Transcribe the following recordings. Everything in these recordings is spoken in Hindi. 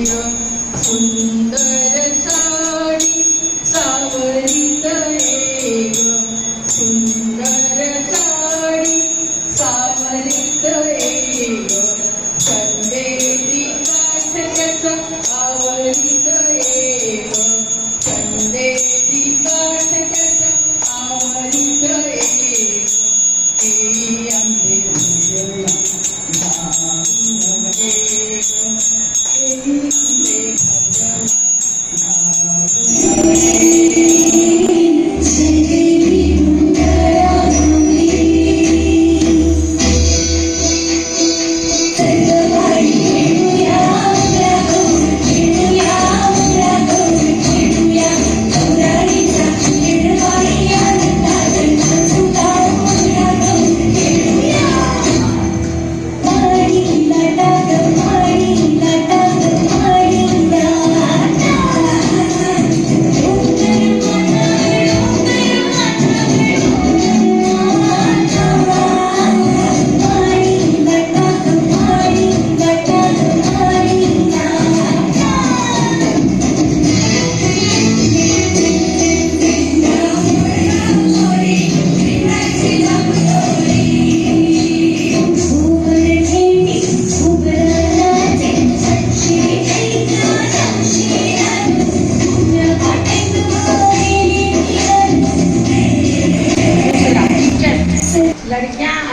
सुंदर साडी सावरित सुंदर साडी सावरित चंदेरी काठ त्याचा आवरित चंदेरी काठ त्याचा आवरित आंबे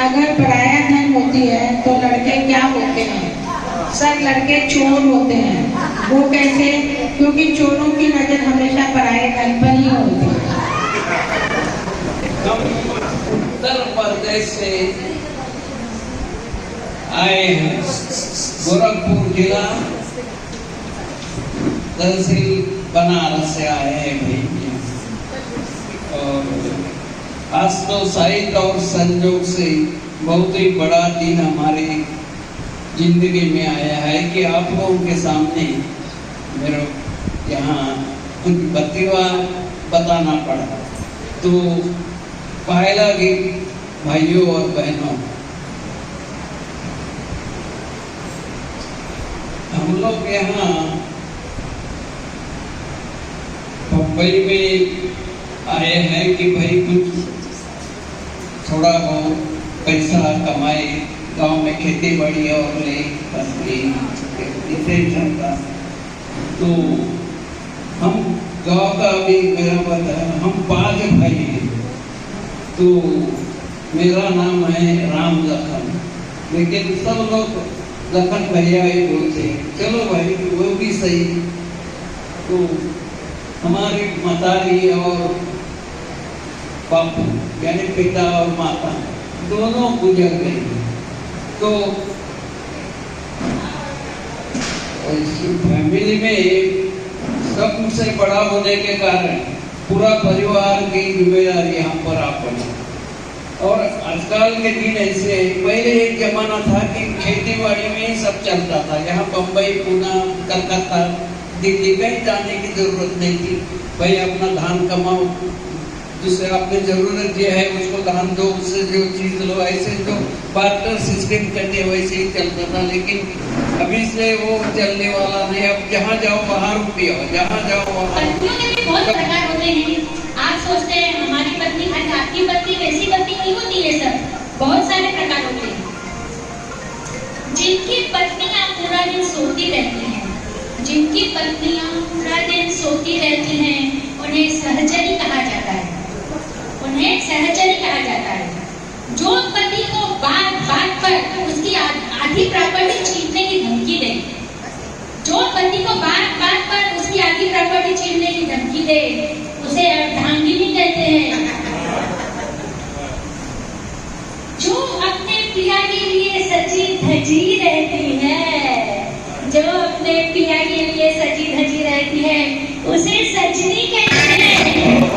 अगर पराया धन होती है तो लड़के क्या होते हैं? सर, लड़के चोर होते हैं। वो कैसे? क्योंकि चोरों की नजर हमेशा पराये धन पर ही होती है। उत्तर प्रदेश से आए हैं, गोरखपुर जिला तहसील बनारस से आए हैं भैया। और आज तो शायद और संजोग से बहुत ही बड़ा दिन हमारी जिंदगी में आया है कि आप लोगों के सामने मेरे यहाँ कुछ बतिवा बताना पड़ा। तो पहला गीत भाइयों और बहनों, हम लोग यहाँ मुंबई में आए हैं कि भाई कुछ थोड़ा बहुत पैसा कमाए, गांव में खेती बाड़ी और ले, बस इसे चलता। तो हम गांव का भी मेरा पता है, हम 5 भाई हैं। तो मेरा नाम है राम लखन, लेकिन सब लोग लखन भैया ही बोलते हैं। चलो भाई, वो भी सही। तो हमारी माताजी और बापू यानी पिता और माता दोनों गुजर गए। तो फैमिली में सबसे बड़ा होने के कारण पूरा परिवार की जिम्मेदारी यहाँ पर आ पड़ी। और आजकल के दिन ऐसे, पहले एक जमाना था कि खेती बाड़ी में ही सब चलता था। यहाँ बम्बई, पुणे, कलकत्ता, दिल्ली कहीं जाने की जरूरत नहीं थी। भाई अपना धान कमाओ, जिससे आपने जरूरत जो है उसको दान दो, उससे जो चीज लो। ऐसे जो बार्टर सिस्टम करते वैसे ही चलता था। लेकिन अभी से वो चलने वाला नहीं। अब जहाँ जाओ वहाँ रुपया, जहाँ जाओ वहाँ। पत्नियों के भी बहुत प्रकार होते हैं। आप सोचते हैं हमारी पत्नी, आपकी पत्नी वैसी पत्नी नहीं होती है। सब बहुत सारे प्रकार होते हैं। जिनकी पत्नियां पूरा दिन सोती रहती हैं, जिनकी पत्नियां पूरा दिन सोती रहती हैं, उन्हें सहचरी कहा जाता है। उन्हें सहचरी कहा जाता है। जो पति को बात बात पर उसकी आधी प्रॉपर्टी छीनने की धमकी दे, जो पति को बात बात पर उसकी आधी प्रॉपर्टी छीनने की धमकी दे, उसे अर्धांगिनी कहते हैं। जो अपने पिया के लिए सजी धजी रहती है, जो अपने पिया के लिए सजी धजी रहती है, उसे सजनी कहते हैं।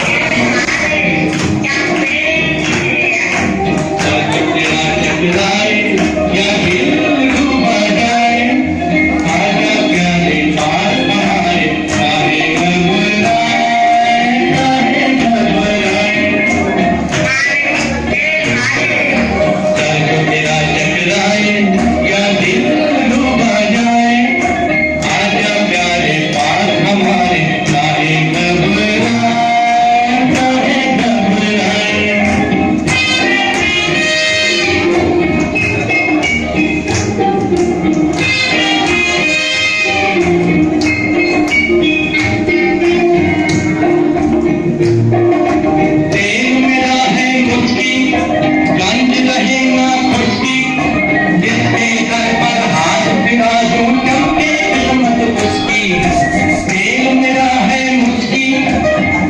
तेल मेरा है मुस्की,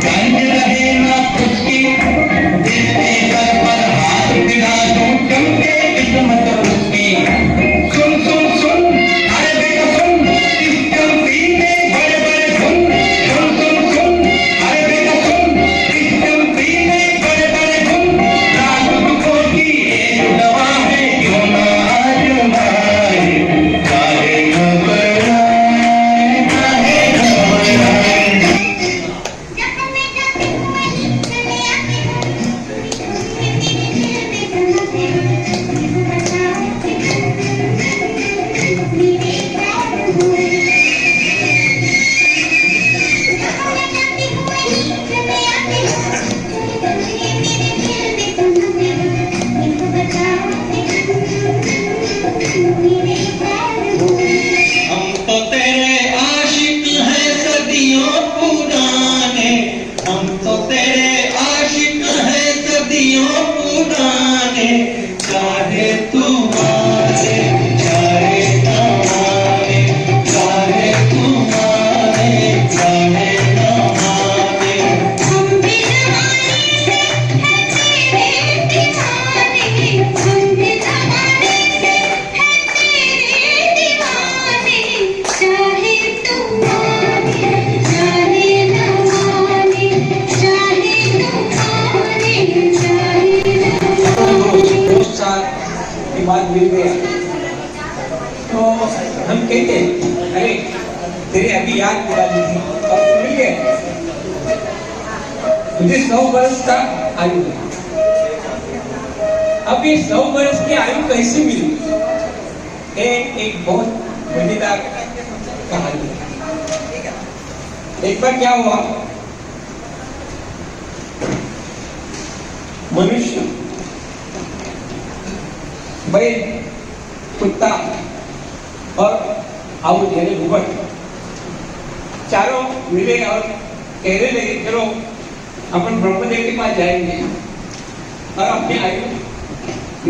गंज रहे ना खुशकी, जिसके सर पर हाथ गिरा दूं चमके किस्मत उसकी। सुन सुन सुन अरे बेटा सुन, इस चमकी में बड़े बड़े सुन। सुन सुन सुन अरे बेटा सुन, इस चमकी में बड़े बड़े सुन। लाख दुखों की एक दवा है, क्यों ना आजमाए, चाहे घबराए चाहे घबराए। हम तो तेरे आशिक हैं सदियों पुराने, हम तो तेरे आशिक हैं सदियों पुराने। चाहे तू माने चाहे न माने, चाहे तू माने चाहे न माने। हम भी जमाने से है तेरे दीवाने, हम भी जमाने से है तेरे दीवाने। चाहे तू माने चाहे न माने, चाहे तू माने चाहे न माने। दोस्त साथ के बाद मिल गया तो हम कहते हैं, अरे तेरे अभी याद दिला दी थी, अब तो मिल गए। मुझे 100 वर्ष का आयु है। अब ये 100 वर्ष की आयु कैसे मिली? एक बहुत मजेदार कहानी है। एक बार क्या हुआ, मनुष्य, बैल, कुत्ता और आउट यानी घुबड़ चारों मिले और कहने लगे चलो अपन ब्रह्मदेव के पास जाएंगे और अपनी आयु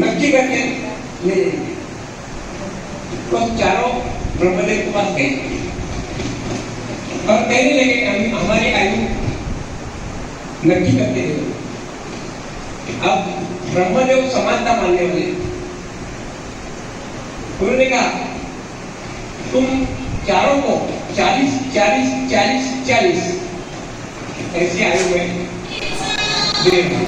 नक्की करके ले जाएंगे। तो चारों ब्रह्मदेव के पास गए और कहने लगे हमारी आयु नक्की करके दे। अब ब्रह्मदेव समानता मानने वाले, उन्होंने कहा तुम चारों को 40 40 40 40 ऐसी आयु में दे दो।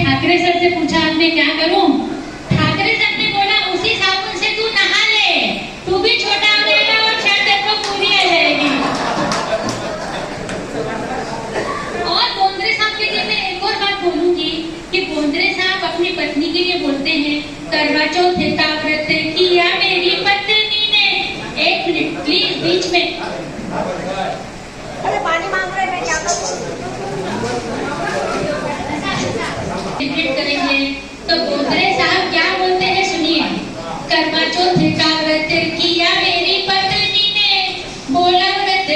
ठाकरे सर से पूछा आपने क्या करूं? ठाकरे सर ने बोला उसी साबुन से तू नहा ले, तू भी छोटा हो जाएगा और शर्ट देखो पूरी आ जाएगी। और बोंद्रे साहब के लिए मैं एक और बात बोलूंगी कि बोंद्रे साहब अपनी पत्नी के लिए बोलते हैं करवा चौथ का व्रत किया मेरी पत्नी ने। एक मिनट प्लीज बीच में। अरे पानी मांग रहे मैं क्या करूं? करेंगे तो बोंद्रे साहब क्या बोलते हैं सुनिए। करवा चौथ का व्रत किया मेरी पत्नी ने, बोला व्रत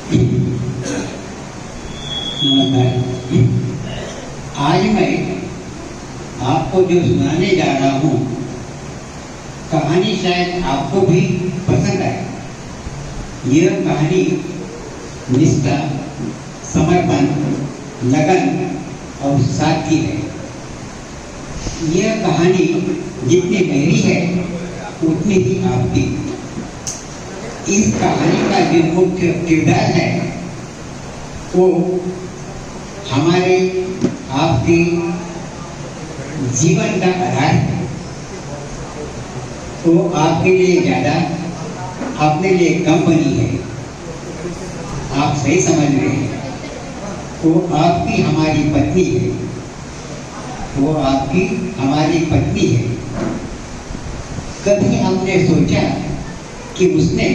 नमस्कार। आज मैं आपको जो सुनाने जा रहा हूँ, कहानी शायद आपको भी पसंद आए। यह कहानी निष्ठा, समर्पण, लगन और सादगी है। यह कहानी जितनी मेरी है उतनी ही आपकी। इस कहानी का जो मुख्य किरदार है वो हमारे आपके जीवन का आधार है। वो आपके लिए ज़्यादा, अपने लिए कम बनी है। आप सही समझ रहे हैं। वो आपकी हमारी पत्नी है। वो आपकी हमारी पत्नी है। कभी हमने सोचा कि उसने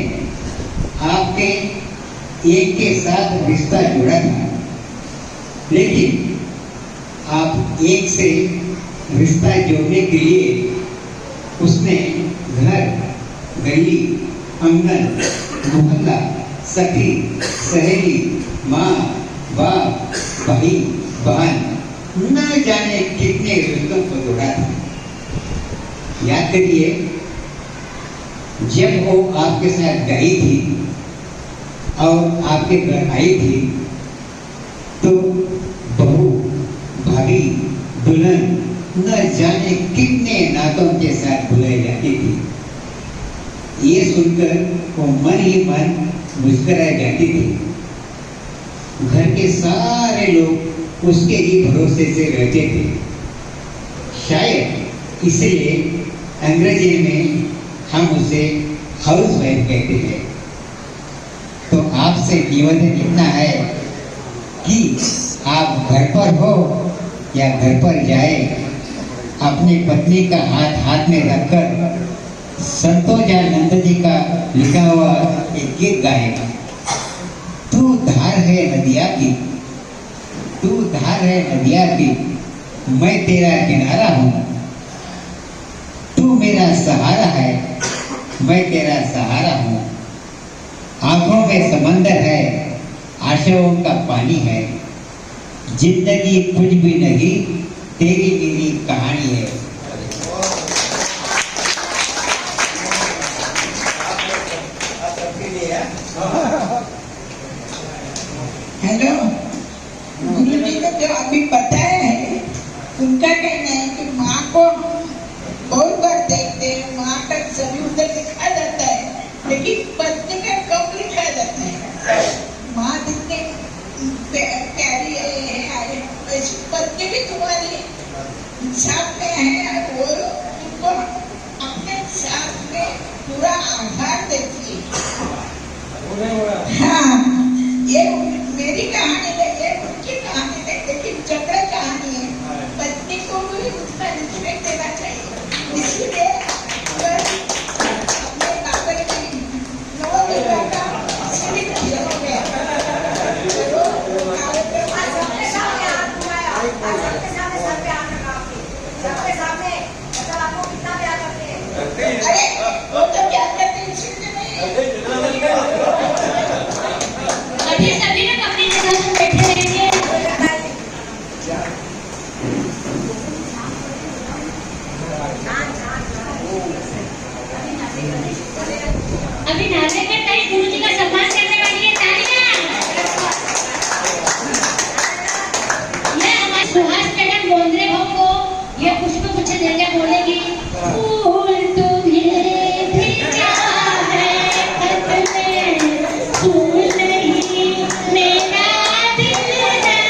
आपके एक के साथ रिश्ता जोड़ा था, लेकिन आप एक से रिश्ता जोड़ने के लिए उसने घर, गली, आंगन, मोहल्ला, सखी, सहेली, माँ, बाप, भाई, बहन, न जाने कितने रिश्तों को जोड़ा था। याद करिए, जब वो आपके साथ गई थी और आपके घर आई थी तो बहू, भाभी, दुल्हन न जाने कितने नातों के साथ बुलाई जाती थी। ये सुनकर वो मन ही मन मुस्कुराई जाती थी। घर के सारे लोग उसके ही भरोसे से रहते थे। शायद इसलिए अंग्रेजी में हम उसे हाउस वाइफ कहते हैं। तो आपसे निवेदन इतना है कि आप घर पर हो या घर पर जाए, अपनी पत्नी का हाथ हाथ में रखकर संतोषानंद जी का लिखा हुआ एक गीत गाएगा। तू धार है नदिया की, तू धार है नदिया की, मैं तेरा किनारा हूँ। तू मेरा सहारा है, मैं तेरा सहारा हूँ। आंखों में समंदर है, आशाओं का पानी है। जिंदगी कुछ भी नहीं, तेरी मेरी कहानी है। हेलो, गुरुजी को जो अभी बताया है, उनका कहना है कि माँ को बहुत बार देखते हैं, माँ का सभी उधर लिखा जाता है, लेकिन पत्नी का कब लिखा जाता है। माँ जितने प्यारी है, वैसी पत्नी भी तुम्हारी साथ में है, वो तुमको अपने साथ में पूरा आधार देती है। हाँ, ये मेरी कहानी है, ये उनकी कहानी है, लेकिन चक्र कहानी है। पत्नी को भी उसका रिस्पेक्ट देना चाहिए। इसलिए अपने बाबा की 9 दिनों का सिर्फ किया हो गया। सबके सामने हाथ उठाया, सबके सामने सर पे हाथ रखा आपके, सबके सामने, मतलब आपको कितना प्यार करते हैं। अरे वो तो क्या करते हैं, इसलिए नहीं। अभी सभी लोग अपनी जगह पर बैठे रहिए। अभी नारे के टाइम गुरु जी का सम्मान करने वाली है, तालियां। ये हमारे सुहास मैडम बोंद्रे भाव को ये पुष्प गुच्छ देकर बोलेगी, फूल तुम्हें भेजा है खत में, फूल नहीं मेरा दिल है।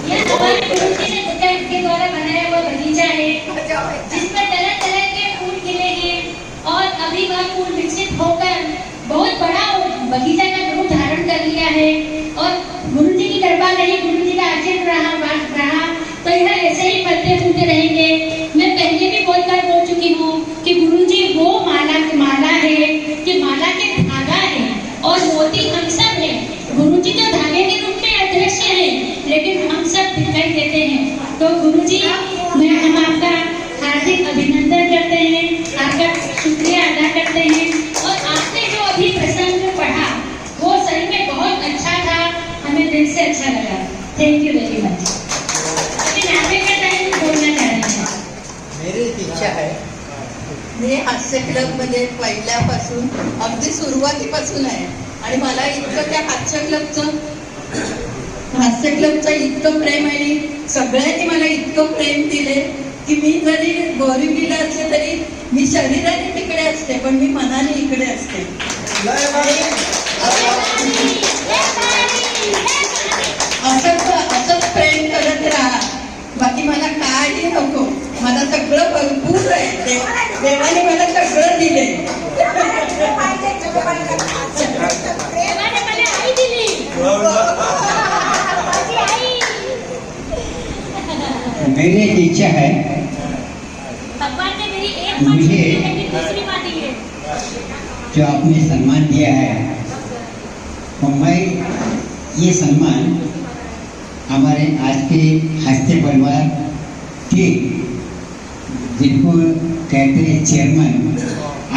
ये हमारे गुरु जी ने के द्वारा बनाया हुआ बगीचा है, जिसमें तरह तरह के फूल खिले हैं और अभी वह फूल विकसित होकर बहुत बड़ा बगीचा का रूप धारण कर लिया है। और गुरु जी की कृपा रही, गुरु जी का आशीर्वाद रहा तो यह ऐसे ही फलते फूलते रहेंगे। मैं पहले भी बहुत बार बोल चुकी हूँ कि गुरु जी वो माला है कि माला के धागा है और मोती हम सब है। गुरु जी तो धागे के रूप में अदृश्य है, लेकिन हम सब दिखाई देते हैं। तो गुरु जी, हम आपका हार्दिक अभिनंदन करते हैं, आपका शुक्रिया अदा करते हैं। और आपने जो अभी प्रसंग पढ़ा वो अच्छा लगा। Thank you very much. लेकिन आगे का टाइम बोलना चाह रही हैं। मेरी इच्छा आहे, मी हास्य क्लब मध्ये पहिल्यापासून अगदी सुरुवातीपासून आहे आणि मला इतकं त्या हास्य क्लबचं इतकं प्रेम आहे, सगळ्यांनी मला इतकं प्रेम दिले की मी जरी बोरिवलीला असले तरी मी शरीराने तिकडे असते पण मी मनाने इकडे असते. असंच प्रेम करत राहा, बाकी मला काही नको, मला सगळं भरपूर आहे. देवाने मला सगळं दिले. देवाने मला आई दिली. माझी आई. मेरी एक इच्छा है, भगवान ने मेरी एक माँ मुझे दी है, लेकिन दूसरी माँ दी है। जो आपने सम्मान दिया है, तो मैं ये सम्मान हमारे आज के हास्य परिवार के जिनको कहते हैं चेयरमैन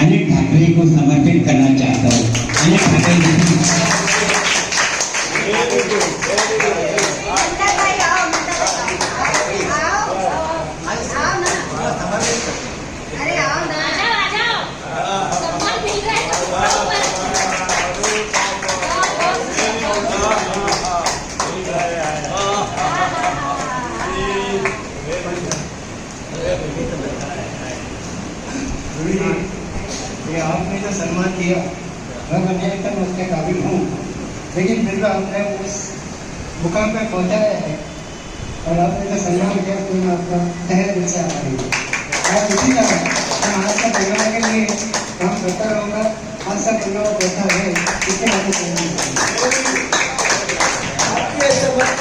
अनिल ठाकरे को समर्पित करना चाहता हूँ. अनिल ठाकरे जी, अरे आओ ना. आ जाओ. सम्मान मिल रहा है तो आओ बस. ये आपने जो सम्मान दिया मैं एकदम उसके काबिल हूँ, लेकिन फिर भी आपने उस मुकाम पे पहुँचाया है और आपने जो सम्मान दिया तो मैं आपका तहे दिल से आभारी हूँ. और इसी तरह मैं आज का परिवार के लिए काम करता रहूँगा. आज का परिवार बैठा है इसके बारे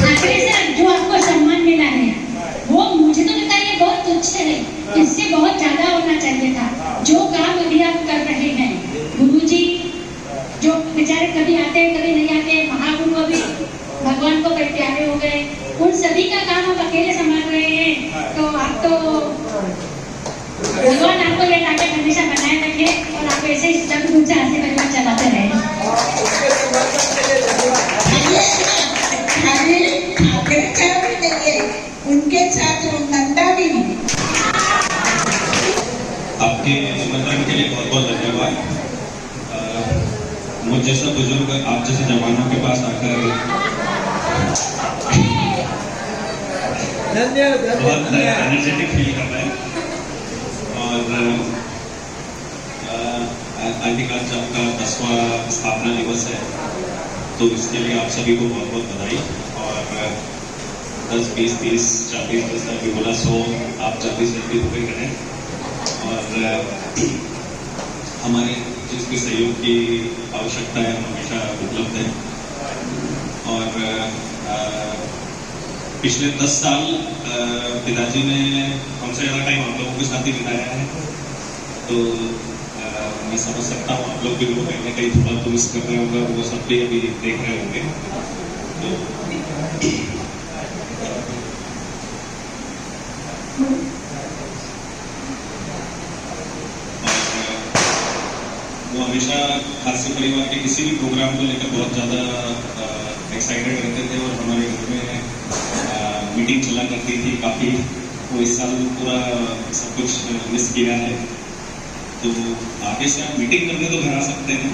ठाकरे सर, जो आपको सम्मान मिला है वो मुझे तो लगता है ये बहुत तुच्छ है, इससे बहुत ज्यादा होना चाहिए था. जो काम अभी आप कर रहे हैं, गुरुजी जो बेचारे कभी आते हैं कभी नहीं आते, महागुरु अभी भगवान को कई प्यारे हो गए, उन सभी का काम आप अकेले संभाल रहे हैं. तो आप तो भगवान आपको ये ताकत हमेशा बनाए रखे और आप ऐसे ही सब कुछ हास्य परिवार चलाते रहे. ठाकरे का भी नहीं है, उनके साथ वो नंदा भी नहीं. आपके निमंत्रण के लिए बहुत बहुत धन्यवाद. मुझ जैसा बुजुर्ग आप जैसे जवानों के पास आकर बहुत एनर्जेटिक फील कर रहा है. और आई थिंक आज आपका 10वां स्थापना दिवस है, तो इसके लिए आप सभी को बहुत बहुत बधाई. और 10, 20, 30, 40 10 तक भी बोला 100 आप जल्दी से जल्दी पूरे करें. और हमारे जिस भी सहयोग की आवश्यकता है हम हमेशा उपलब्ध हैं. और पिछले 10 साल पिताजी ने हमसे ज़्यादा टाइम आप लोगों के साथ ही बिताया है, तो मैं समझ सकता हूँ आप लोग भी कहीं ना कहीं थोड़ा तो मिस कर रहे होंगे, वो सब भी अभी देख रहे होंगे. तो वो हमेशा हास्य परिवार के किसी भी प्रोग्राम को लेकर बहुत ज़्यादा एक्साइटेड रहते थे और हमारे घर में मीटिंग चला करती थी काफ़ी. वो इस साल पूरा सब कुछ मिस किया है, तो आगे से आप मीटिंग करने तो घर आ सकते हैं.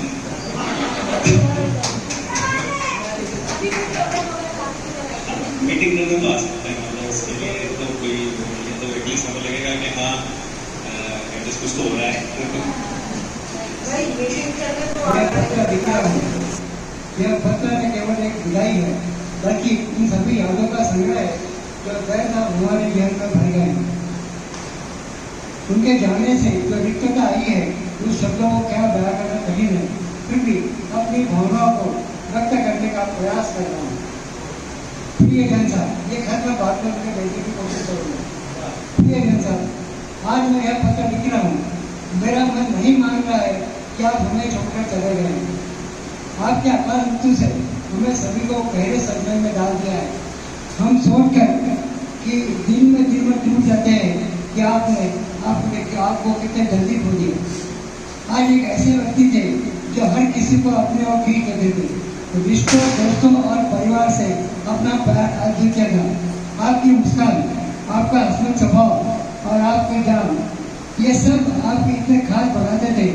मीटिंग करने तो आ सकते हैं, मतलब उसके लिए तो कोई ये तो एटलीस्ट हमें लगेगा कि हाँ एटलीस्ट कुछ तो हो रहा है. यह पत्र न केवल एक विदाई है, बल्कि इन सभी यादों का संग्रह है जो गए ना हमारे जीवन में भर गए. उनके जाने से जो रिक्तता आई है उस शब्दों को क्या बयां करना कठिन है, फिर भी अपनी भावनाओं को व्यक्त करने का प्रयास कर रहा हूँ. प्रिय जन साहब, ये खत मैं बात में अपने भेजने की कोशिश करूँगा. प्रिय जन साहब, आज मैं यह पत्र लिख रहा हूँ. मेरा मन नहीं मान रहा है कि आप हमें छोड़कर चले गए हैं. आपके अकाल मृत्यु से हमें सभी को गहरे सदमे में डाल दिया है. हम सोचकर कि दिन में टूट जाते हैं कि आपको कितने जल्दी खो दिया. आज एक ऐसे व्यक्ति थे जो हर किसी को अपने और फील करते थे. रिश्तों, दोस्तों और परिवार से अपना प्यार आज जीतेगा। आपकी मुस्कान, आपका हंसमुख स्वभाव और आपके जान, ये सब आपके इतने खास बनाते थे।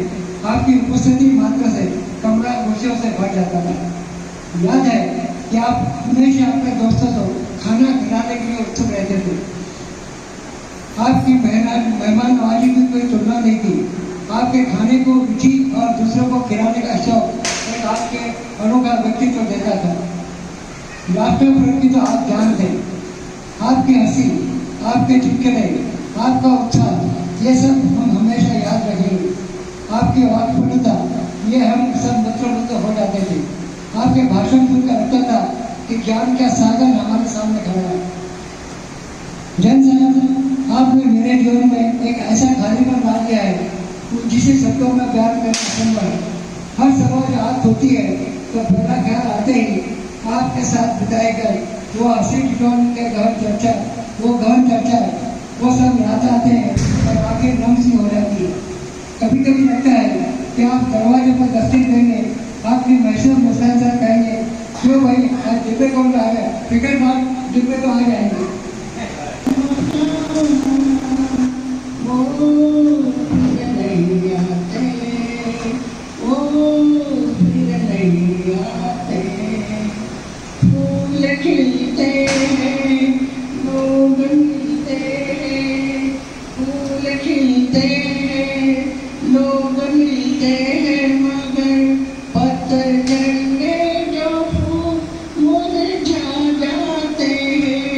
आपकी उपस्थिति मात्र से कमरा खुशियों से भर जाता था। याद है कि आप हमेशा अपने दोस्तों को खाना खिलाने के लिए उत्सुक रहते थे। आपकी मेहमान नवाजी की कोई तुलना नहीं थी। आपके खाने को रुचि और दूसरों को खिलाने का शौक एक आपके अनोखा व्यक्तित्व देता था। लाफ्टर प्रति तो आप जान थे। आपकी हंसी, आपके चुटकुले, आपका उत्साह, ये सब हम हमेशा याद रखेंगे। आपकी वाक्पटुता, ये हम सब मंत्रमुग्ध हो जाते थे। आपके भाषण सुनकर लगता था कि ज्ञान का सागर हमारे सामने खड़ा है। जन साहब, आपने मेरे जीवन में एक ऐसा खालीपन ला दिया है जिसे शब्दों में बयान करना असंभव है। हर सवाल याद होती है तो पहला ख्याल आते ही आपके साथ बिताए गए वो हंसी ठिठोल के गहन चर्चा, वो सब याद आते हैं और आंखें नम सी हो जाती है। कभी कभी लगता है कि आप दरवाजे पर दस्तक देंगे, आपकी महसूस मुस्कान से कहेंगे, क्यों भाई आज डिब्बे कौन आ गया, फिक्र बात डिब्बे तो आ जाएंगे। खिलते हैं, लोग मिलते हैं, फूल खिलते हैं, लोग मिलते हैं, मगर पतझड़ में जो फूल मुरझा जाते हैं,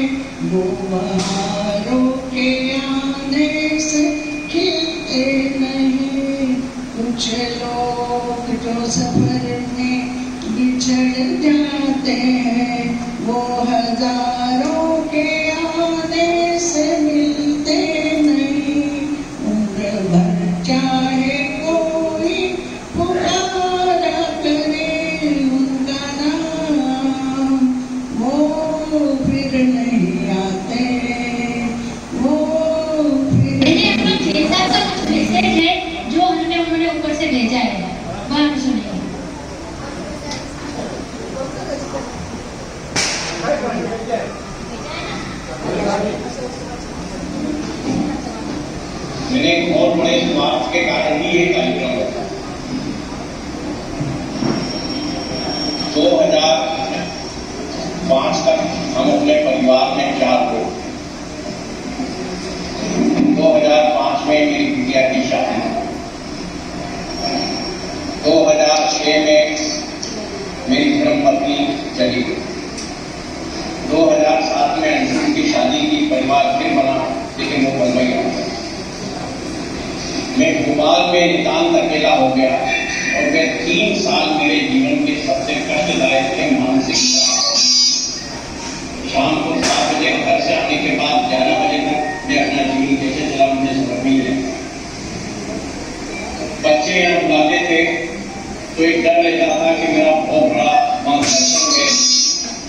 वो बहारों के आने से खिलते नहीं। कुछ लोग जो सफर में बिछड़ जाते हैं, वो हजारों के आने से मिलते नहीं। उम्र भर चाहे कोई पुकारा करे उनका नाम, वो फिर नहीं आते, वो फिर मैंने अपना खेता का कुछ मैसेज है जो उन्होंने ऊपर से भेजा है, वहाँ पे सुनिए। मैंने एक बहुत बड़े स्वार्थ के कारण ही ये कार्यक्रम रखा। 2005 तक हम अपने परिवार में 4 लोग। 2005 में मेरी बिटिया की शादी, 2006 में मेरी धर्मपत्नी चली गई, 2007 में अंशुल की शादी की, परिवार फिर बना, लेकिन वो बन गया। मैं भोपाल में नितांत अकेला हो गया और वे 3 साल मेरे जीवन के सबसे कष्टदायक थे। मानसिक शाम को 7 बजे घर से आने के बाद 11 बजे तक मैं अपना जीवन कैसे चला मुझे समझ नहीं है। बच्चे यहाँ बुलाते थे तो एक डर रहता था कि मेरा बहुत बड़ा मार्गदर्शन है,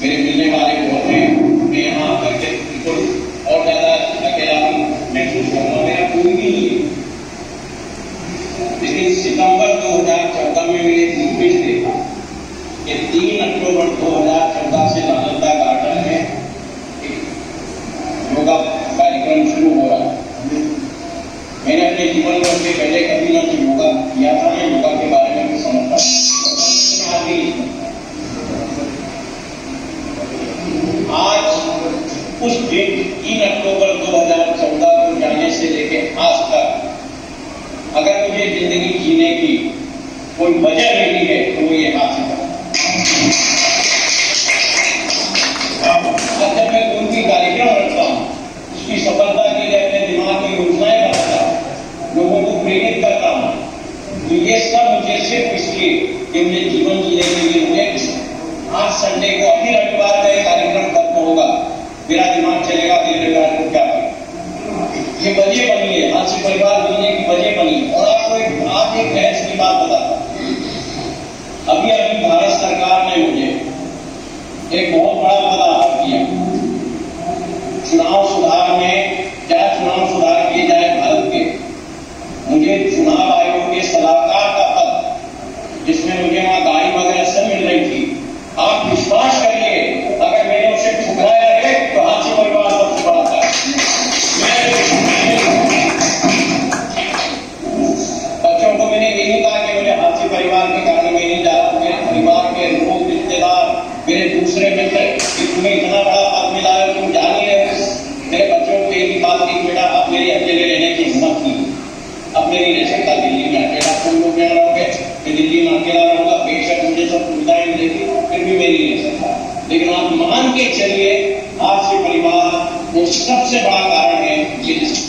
मेरे मिलने वाले बहुत हैं, मैं यहाँ आकर के बिल्कुल और ज्यादा अकेला महसूस करूँगा, मेरा कोई भी नहीं है। लेकिन सितंबर 2014 में मैंने एक नोटिस देखा कि 3 अक्टूबर 2014 से नालंदा गार्डन में एक योगा कार्यक्रम शुरू हो रहा है। मैंने अपने जीवन में उसके पहले कभी ना योगा किया था, मैं योगा के बारे में भी समझता आज उस दिन 3 अक्टूबर 2014 को जाने से लेके आज तक अगर मुझे जिंदगी जीने की कोई वजह मिली है तो वो ये हाथ से जब मैं उनकी कार्यक्रम रखता हूँ, उसकी सफलता के लिए अपने दिमाग में योजनाएं बनाता हूँ, लोगों को प्रेरित करता हूँ, तो ये सब मुझे सिर्फ इसलिए कि मुझे जीवन जीने के लिए मुझे आज संडे को अभी रविवार का एक कार्यक्रम खत्म होगा, मेरा दिमाग चलेगा कि रविवार को क्या करें। ये वजह बनी है, आज से परिवार मिलने की वजह बनी है। और आपको आज एक बहस की बात बताता हूं। अभी भारत सरकार ने मुझे एक बहुत बड़ा पद किया, चुनाव सुधार में, क्या चुनाव सुधार किए जाए भारत के, मुझे चुनाव आयोग के सलाहकार का पद, जिसमें मुझे वहां गाड़ी वगैरह सब मिल रही थी, अकेला रहूंगा, बेशक मुझे सब सुविधाएं मिलेगी, फिर भी मैं नहीं रह सकता। लेकिन आप मान के चलिए, आपसी परिवार वो सबसे बड़ा कारण है जिस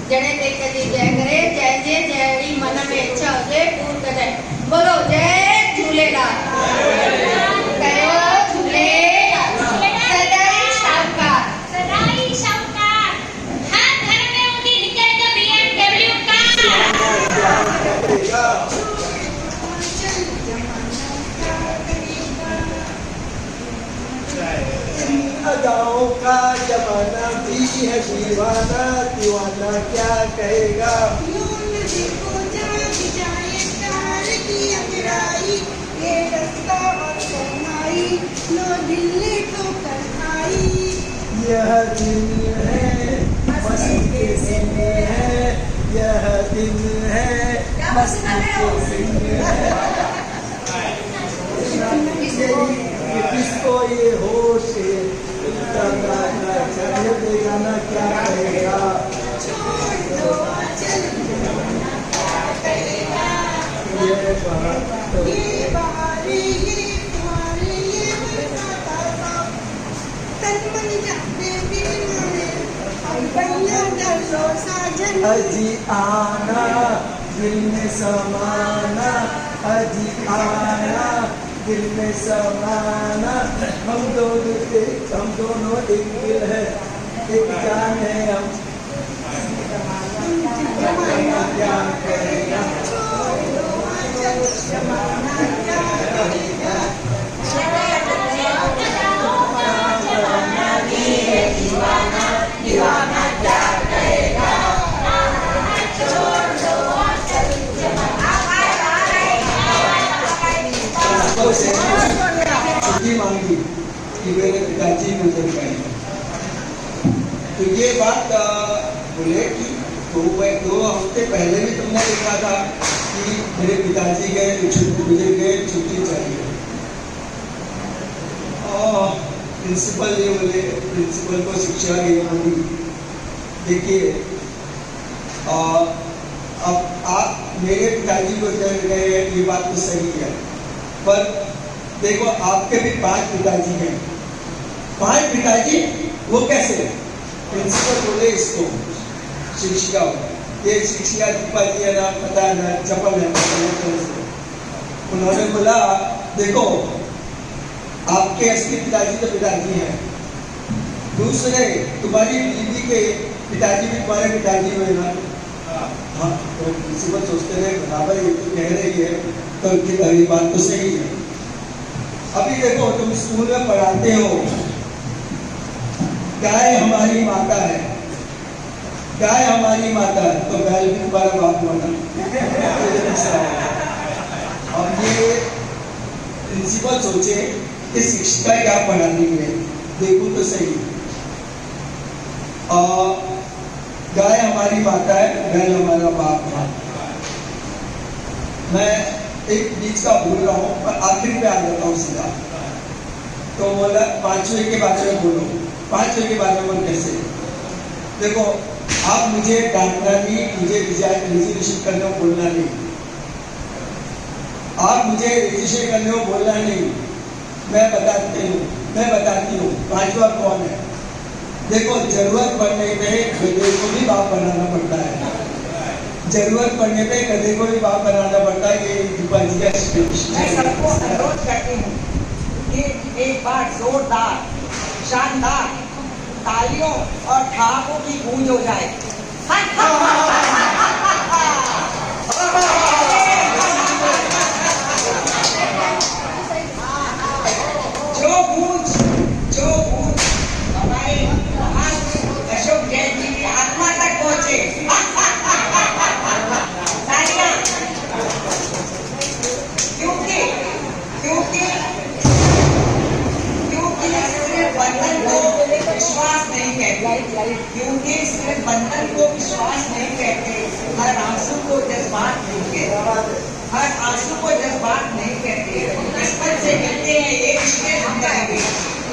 जने देख जी जय करे जय जय जय मन में इच्छा हो जाए पूर्ण कर जाए। बोलो जय झूलेलाल। कहो झूलेलाल। सदाई शाहूकार। सदाई शाहूकार। हर घर में होती निकल के BMW कार। अदाओं का जमाना भी है दीवाना, दीवाना क्या कहेगा। ये रास्ता लो दिल्ली को कढ़ाई। यह दिन है मस्ती के दिन है, यह दिन है मस्ती के दिन है। किसको ये होश है, गाना क्या कहेगा। ये बात ये बहारे ये तुम्हारे ये बरसाता सा तन मन जाते बीमारे अब बनिया दर्शो साजन अजी आना दिल में समाना, अजी आना दिल में समाना। हम दोनों एक दिल है, एक जान है हम। क्या करेगा छुट्टी मांगी कि मेरे पिताजी नजर पाए। तो ये बात बोले कि 2 हफ्ते पहले भी तुमने देखा था कि मेरे पिताजी गए, मुझे गए, छुट्टी चाहिए। प्रिंसिपल ये बोले, प्रिंसिपल को शिक्षा ये बोली, देखिए अब आप मेरे पिताजी को चल गए, ये बात तो सही है, पर देखो आपके भी 5 पिताजी हैं। 5 पिताजी वो कैसे? प्रिंसिपल बोले इसको शिक्षिका, ये शिक्षिका दीपा जी है ना, पता है ना, चपल है। उन्होंने बोला देखो आपके असली पिताजी तो पिताजी हैं, दूसरे तुम्हारी बीवी के पिताजी भी तुम्हारे पिताजी हुए ना। हाँ, तो प्रिंसिपल सोचते रहे बराबर ये तो कह रही है, तो ये बात तो सही है। अभी देखो तुम स्कूल में पढ़ाते हो, गाय हमारी माता है, गाय हमारी माता है, तो बैल भी तुम्हारा बाप माना। और ये प्रिंसिपल सोचे कि शिक्षिका क्या पढ़ानी है, देखो तो सही। गाय हमारी माता है, बैल हमारा बाप है। मैं एक बीच का भूल रहा हूँ, पर आखिर पे आ जाता हूँ सीधा। तो बोला 5वें के बारे में बोलो। 5वें के बारे में कैसे? देखो आप मुझे डांटना नहीं, मुझे रिजर्वेशन करने को बोलना नहीं, आप मुझे रजिस्ट्रेशन करने को बोलना नहीं। मैं बताती हूँ 5वां कौन है। देखो जरूरत पड़ने पे गधे को भी बाप बनाना पड़ता है, जरूरत पड़ने पे गधे को भी बाप बनाना पड़ता है। ये दीपा जी का मैं सबको अनुरोध करती हूँ कि एक बार जोरदार शानदार तालियों और ठहाकों की गूंज हो जाए। जो गूंज हमारे महान अशोक जैन जी की आत्मा तक पहुंचे। क्योंकि सिर्फ बंधन को विश्वास नहीं कहते, हर आंसू को जज्बात नहीं कहते, हर आंसू को जज्बात नहीं कहते। किस्मत से मिलते हैं ये रिश्ते जिंदगी के,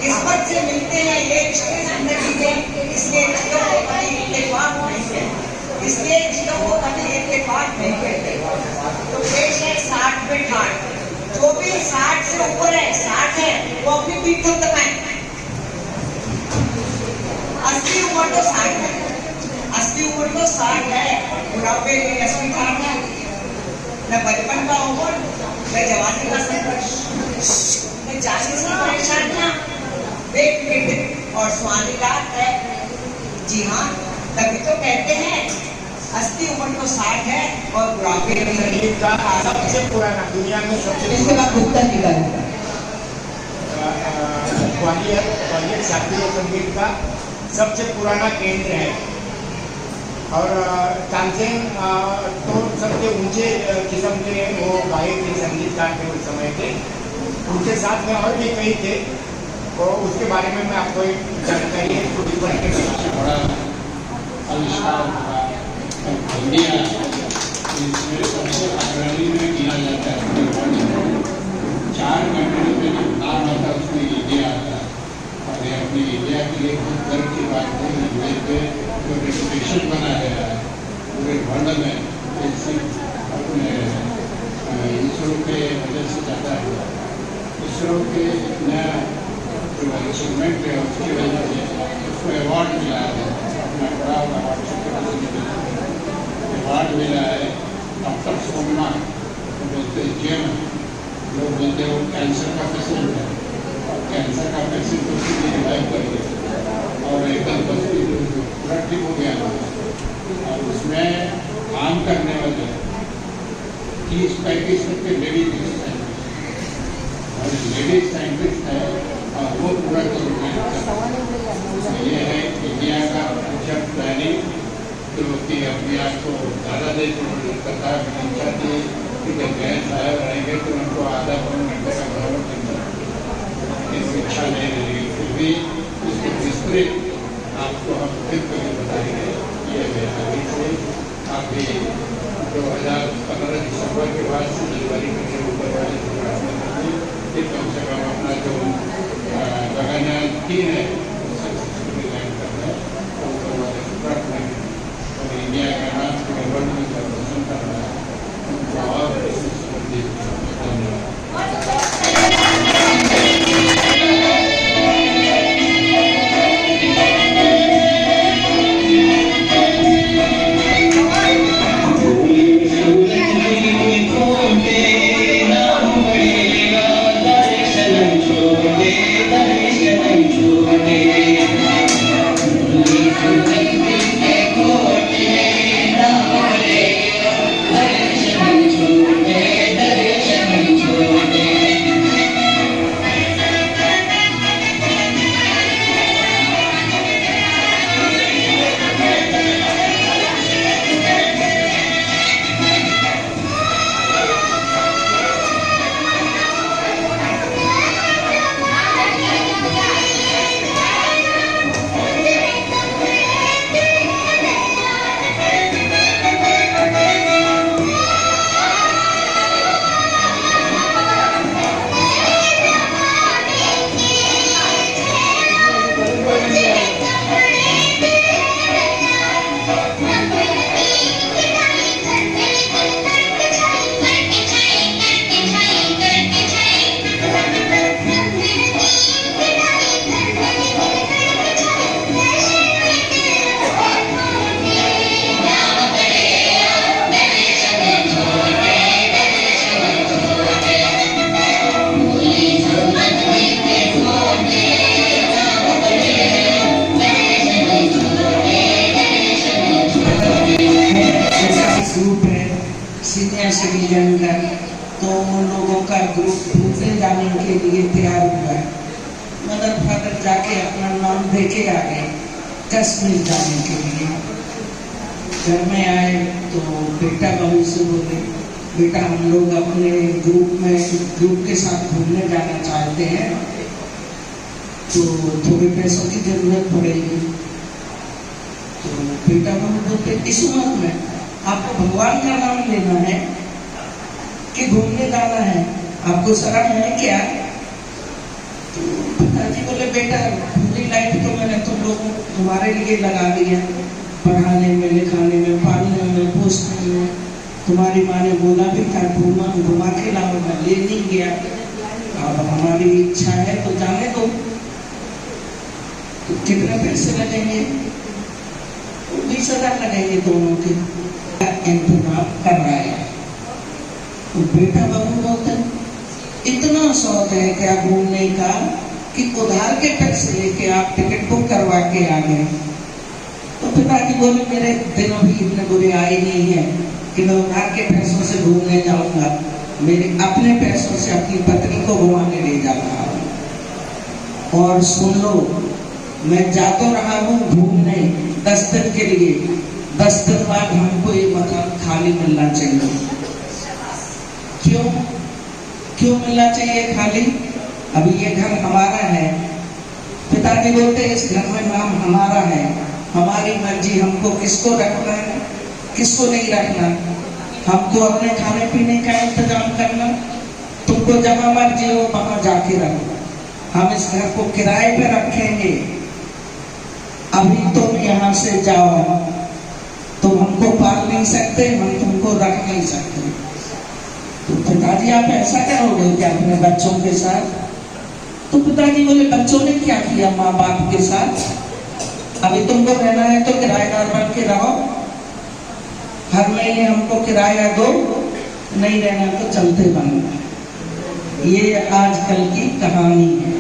किस्मत से मिलते हैं ये रिश्ते जिंदगी के, इसलिए रिश्तों को कभी इत्तेफाक नहीं कहते, इसलिए रिश्तों को कभी इत्तेफाक नहीं कहते। तो पेश है 60 पे ठाट, जो भी 60 से ऊपर है, 60 है, वो अपनी पीठ को दबाए। 80 उम्र तो 60 है, 80 उम्र तो 60 है, बुढ़ापे में 80 ठाट है, न बचपन का उम्र, न जवानी का संघर्ष, न 40 की परेशानियां, वेट और स्वामिलात है। जी हाँ, तभी तो कहते हैं 80 उम्र तो 60 है और बुढ़ापे में संगीत का सबसे पुराना दुनिया में सबसे इसके बाद भुगता निकाल ग्वालियर शास्त्रीय संगीत का सबसे पुराना केंद्र है। और तानसेन तो सबसे ऊंचे किस्म के वो गायक थे, संगीतकार थे उस समय के। उनके साथ में और भी कई थे, तो उसके बारे में मैं आपको एक जानकारी है थोड़ी पढ़ के बड़ा आविष्कार हुआ इंडिया, इसमें सबसे अग्रणी में गिना जाता है। 4 कंट्री में जो नाम आता है उसमें इंडिया आता है, और ये अपनी इंडिया के लिए बहुत गर्व की बात है। इंडिया पे जो रेपुटेशन बना है पूरे वर्ल्ड में, अपने के वजह से ज़्यादा है। इसरो के नया जो अचीवमेंट है उसकी वजह से उसको अवार्ड मिला है, अपना बड़ा अवार्ड मिला है। डॉक्टर सोमना बोलते जेम लोग बोलते हैं वो कैंसर का पेशेंट है, और कैंसर का पेशेंट को उसकी रिवाइव कर दिया और एकदम बस्ती पूरा ठीक हो गया। और उसमें काम करने वाले 30-35 लेडीज साइंटिस्ट है और वो पूरा ये है इंडिया का जब प्लानिंग तो कि अपने आप को ज़्यादा देर करता है चाहती है कि जब गैस साहब रहेंगे तो उनको आधा पौन घंटे का भ्रमण करना इसकी इच्छा नहीं रहेगी। फिर भी इसको विस्तृत आपको हम फिर कभी बताएंगे। ये है अभी से काफ़ी 2015 दिसंबर के बाद से जनवरी के ऊपर वाले फिर कम से कम अपना जो गगनयान 3 है सक्सेसफुली लैंड करना है ऊपर वाले ट्रक में और इंडिया का नाम गवर्नमेंट का रोशन करना है। उनको और धन्यवाद। सीनियर सिटीजन का, तो उन लोगों का ग्रुप घूमने जाने के लिए तैयार हुआ है। मदर फादर जाके अपना नाम देके आ गए कश्मीर जाने के लिए। घर में आए तो बेटा बहू से बोले, बेटा हम लोग अपने ग्रुप के साथ घूमने जाना चाहते हैं, तो थोड़े पैसों की जरूरत पड़ेगी। तो बेटा बहू बोलते, इस उम्र में आपको भगवान का नाम लेना है कि घूमने जाना है, आपको शर्म है क्या? तो पिताजी बोले, बेटा पूरी लाइफ तो मैंने तुम लोगों तुम्हारे लिए लगा दिया, पढ़ाने में, लिखाने में, पालने में, पोसने में। तुम्हारी माँ ने बोला भी था घुमा के लाओ, मैं ले नहीं गया। अब हमारी इच्छा है तो जाने दो। तो कितने पैसे लगेंगे? 20,000 लगेंगे दोनों के। इंतजाम कर रहा है। तो बेटा बहू बोलते, इतना शौक है क्या घूमने का कि उधार के पैसे लेके आप टिकट बुक करवा के आ गए। तो पिताजी बोले, मेरे दिन अभी इतने बुरे आए नहीं है कि मैं उधार के पैसों से घूमने जाऊंगा, मेरे अपने पैसों से अपनी पत्नी को घुमाने ले जा रहा हूँ। और सुन लो, मैं जा तो रहा हूँ घूमने 10 दिन के लिए, 10 दिन बाद हमको ये मकान खाली मिलना चाहिए। क्यों मिलना चाहिए खाली? अभी ये घर हमारा है। पिताजी बोलते, इस घर में नाम हमारा है, हमारी मर्जी, हमको किसको रखना है किसको नहीं रखना, हमको अपने खाने पीने का इंतजाम करना, तुमको जहाँ मर्जी हो वहां जाके रखो। हम इस घर को किराए पे रखेंगे, अभी तुम यहाँ से जाओ, तुम हमको पाल नहीं सकते, हम तुमको रख नहीं सकते। तो पिताजी आप ऐसा करोगे क्या अपने बच्चों के साथ? तो पिताजी बोले बच्चों ने क्या किया माँ बाप के साथ? अभी तुमको रहना है तो किराएदार बन के रहो, हर महीने हमको किराया दो, नहीं रहना तो चलते बनो। ये आजकल की कहानी है।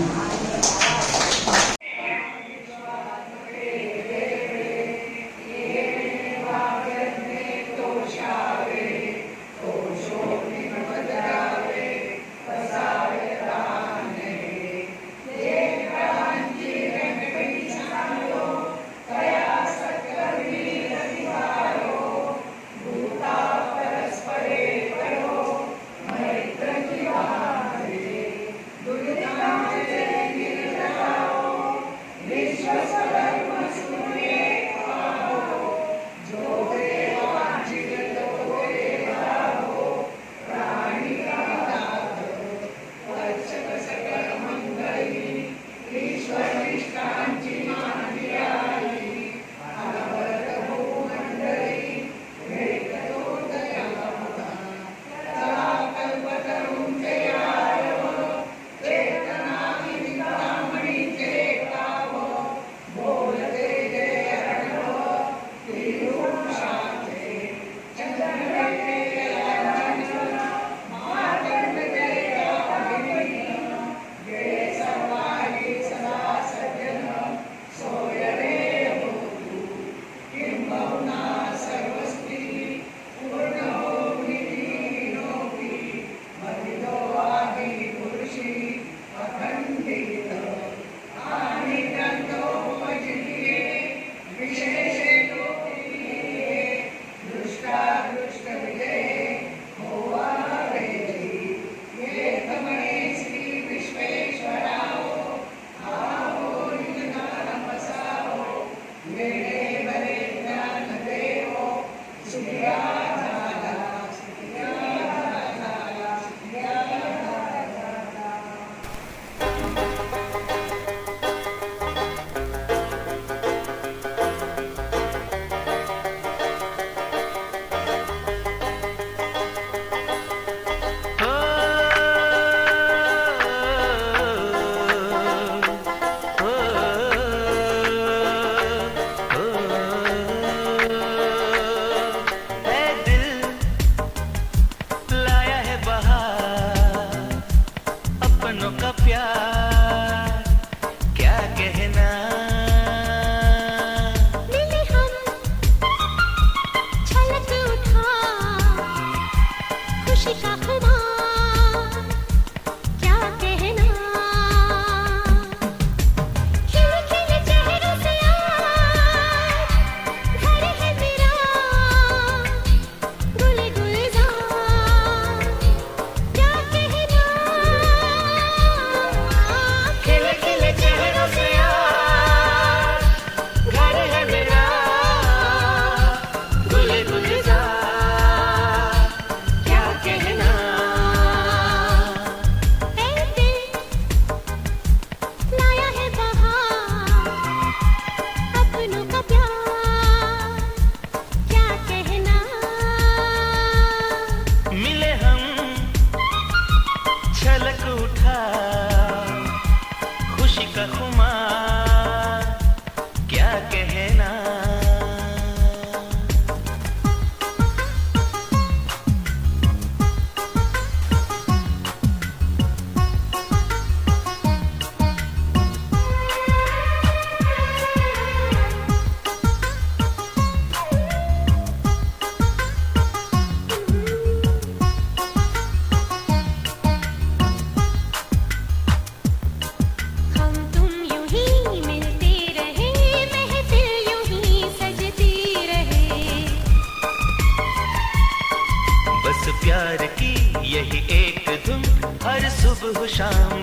प्यार की यही एक धुन हर सुबह शाम